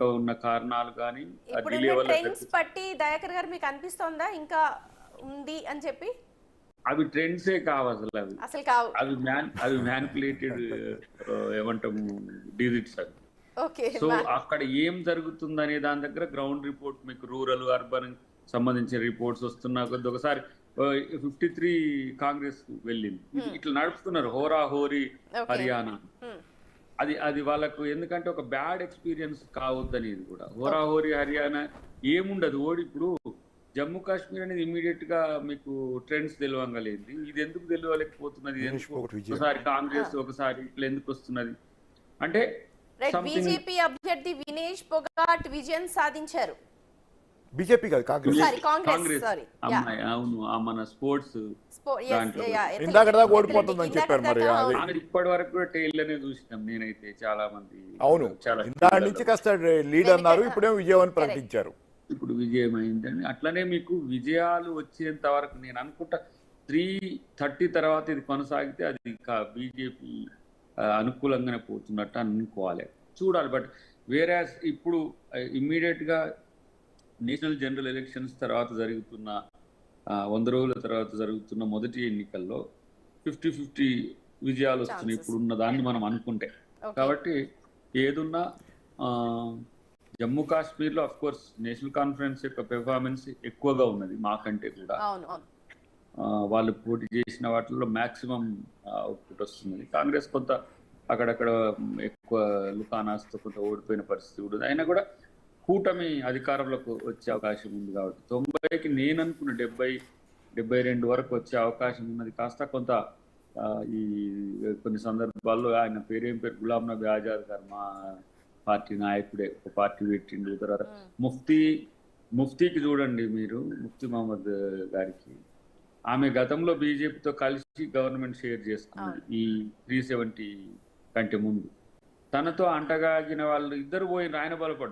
వెనుక ఉన్న కారణాలు కానీ ఇప్పుడు డిలే వల్ల ట్రెండ్స్ పట్టి దయాకర్ గారు మీకు అనిపిస్తోందా ఇంకా ఉంది అని చెప్పి? అవి ట్రెండ్సే కావు అసలు. అసలు కావు. అవి మ్యానిపులేటెడ్ ఏమంటాము డిజిట్స్ అవి. ఓకే. సో అక్కడ ఏం జరుగుతుంది అనే దాని దగ్గర గ్రౌండ్ రిపోర్ట్ మీకు రూరల్ అర్బన్ సంబంధించిన రిపోర్ట్స్ వస్తున్నా కొద్ది ఒకసారి 53 కాంగ్రెస్ వెళ్ళింది. ఇట్లా నడుపుతున్నారు హోరా హోరీ హర్యానా. అది వాళ్ళకు ఎందుకంటే ఒక బ్యాడ్ ఎక్స్పీరియన్స్ కావద్దనేది కూడా. హోరా హోరీ హర్యానా ఏముండదు. ఇప్పుడు జమ్మూ కాశ్మీర్ అనేది ఇమీడియట్ గా మీకు ట్రెండ్స్ తెలియగలేదు. ఇది ఎందుకు తెలియలేకపోతున్నది? ఒకసారి కాంగ్రెస్ ఒకసారి ఇట్లా ఎందుకు వస్తున్నది అంటే బీజేపీ అభ్యర్థి వినేష్ పొగాట్ విజయం సాధించారు. బీజేపీ కాదు కాంగ్రెస్. అవును మన స్పోర్ట్స్ ఓడిపోతుందని చెప్పారు. మరి ఇప్పటి వరకు కూడా టైల్ అనే చూసినాం నేనైతే చాలా మంది. అవును, దాని నుంచి కాస్త లీడ్ అన్నారు, ఇప్పుడేమో విజయం అని ప్రకటించారు. ఇప్పుడు విజయం అయిందని. అట్లనే మీకు విజయాలు వచ్చేంత వరకు నేను అనుకుంటా 3:30 తర్వాత ఇది కొనసాగితే అది బీజేపీ అనుకూలంగానే పోతున్నట్టు అనుకోవాలి, చూడాలి. బట్ వేరే ఇప్పుడు ఇమ్మీడియట్ గా నేషనల్ జనరల్ ఎలక్షన్స్ తర్వాత జరుగుతున్న 100 రోజుల తర్వాత జరుగుతున్న మొదటి ఎన్నికల్లో 50-50 విజయాలు వస్తున్నాయి ఇప్పుడున్న దాన్ని మనం అనుకుంటే. కాబట్టి ఏదున్నా జమ్మూ కాశ్మీర్ లో అఫ్ కోర్స్ నేషనల్ కాన్ఫరెన్స్ యొక్క పెర్ఫార్మెన్స్ ఎక్కువగా ఉన్నది మాకంటే కూడా. వాళ్ళు పోటీ చేసిన వాటిల్లో మాక్సిమం అవుట్పుట్ వస్తున్నది. కాంగ్రెస్ కొంత అక్కడక్కడ ఎక్కువ లుకానాస్తో కొంత ఓడిపోయిన పరిస్థితి కూడా. అయినా కూడా కూటమి అధికారంలోకి వచ్చే అవకాశం ఉంది కాబట్టి 90కి నేను అనుకున్న 70-72 వరకు వచ్చే అవకాశం ఉన్నది. కాస్త కొంత ఈ కొన్ని సందర్భాల్లో ఆయన పేరు గులాం నబీ ఆజాద్ గారు మా పార్టీ నాయకుడే ఒక పార్టీ పెట్టిండు. తర్వాత ముఫ్తీకి చూడండి మీరు, ముఫ్తీ మహమ్మద్ గారికి ఆమె గతంలో బీజేపీతో కలిసి గవర్నమెంట్ షేర్ చేసుకున్నది ఈ 370 కంటే ముందు. తనతో అంటగాగిన వాళ్ళు ఇద్దరు పోయి ఆయన బలపడ్డారు.